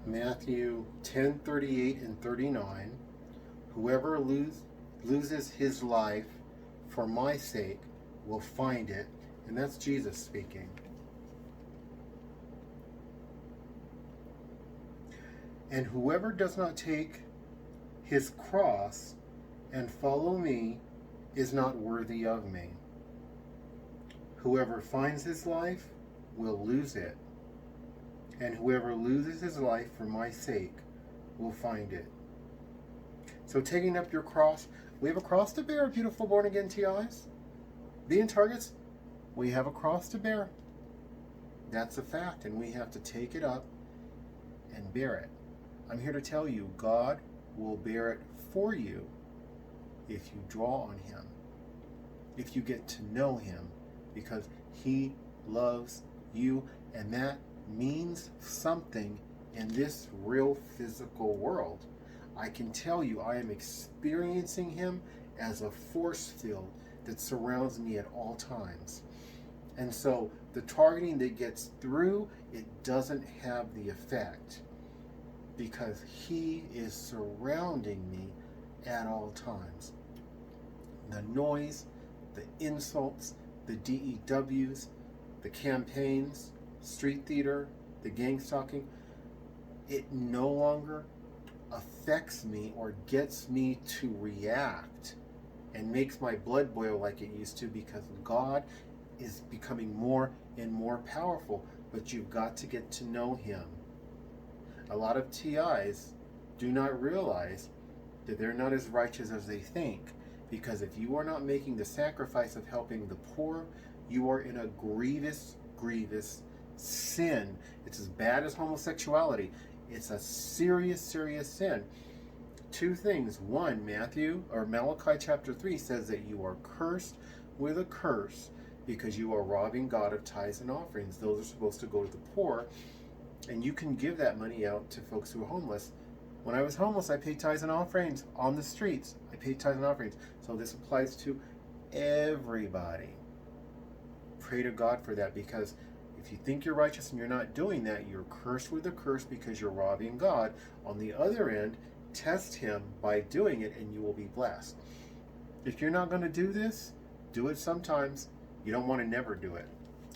Matthew 10:38 and 39. Whoever loses his life for my sake will find it. And that's Jesus speaking. And whoever does not take his cross and follow me is not worthy of me. Whoever finds his life will lose it. And whoever loses his life for my sake will find it. So taking up your cross, we have a cross to bear, beautiful born again TIs. Being targets, we have a cross to bear. That's a fact, and we have to take it up and bear it. I'm here to tell you, God will bear it for you if you draw on him, if you get to know him, because he loves you, and that means something in this real physical world. I can tell you I am experiencing him as a force field that surrounds me at all times. And so the targeting that gets through, it doesn't have the effect because he is surrounding me at all times. The noise, the insults, the DEWs, the campaigns, street theater, the gang stalking, it no longer affects me or gets me to react and makes my blood boil like it used to, because God is becoming more and more powerful, but you've got to get to know him. A lot of TIs do not realize that they're not as righteous as they think, because if you are not making the sacrifice of helping the poor, you are in a grievous, grievous sin. It's as bad as homosexuality. It's a serious, serious sin. Two things. One, Malachi chapter 3 says that you are cursed with a curse because you are robbing God of tithes and offerings. Those are supposed to go to the poor, and you can give that money out to folks who are homeless. When I was homeless, I paid tithes and offerings on the streets. I paid tithes and offerings. So this applies to everybody. Pray to God for that, because if you think you're righteous and you're not doing that, you're cursed with a curse because you're robbing God. On the other end, test him by doing it and you will be blessed. If you're not going to do this, do it sometimes. You don't want to never do it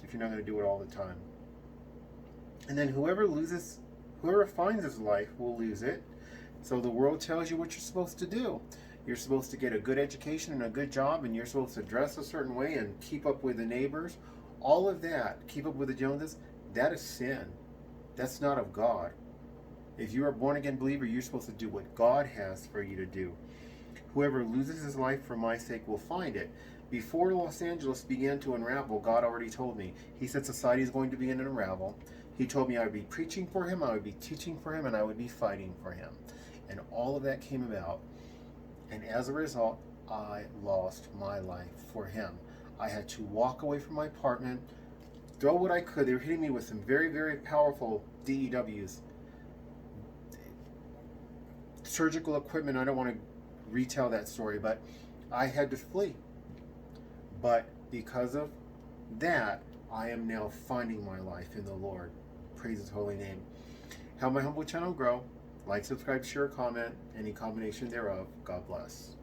if you're not going to do it all the time. And then whoever finds his life will lose it. So the world tells you what you're supposed to do. You're supposed to get a good education and a good job, and you're supposed to dress a certain way and keep up with the neighbors. All of that, keep up with the Joneses, that is sin. That's not of God. If you're a born-again believer, you're supposed to do what God has for you to do. Whoever loses his life for my sake will find it. Before Los Angeles began to unravel, God already told me. He said society is going to be in an unravel. He told me I would be preaching for him, I would be teaching for him, and I would be fighting for him. And all of that came about. And as a result, I lost my life for him. I had to walk away from my apartment, throw what I could. They were hitting me with some very, very powerful DEWs. Surgical equipment, I don't want to retell that story, but I had to flee. But because of that, I am now finding my life in the Lord. Praise his holy name. Help my humble channel grow. Like, subscribe, share, comment, any combination thereof. God bless.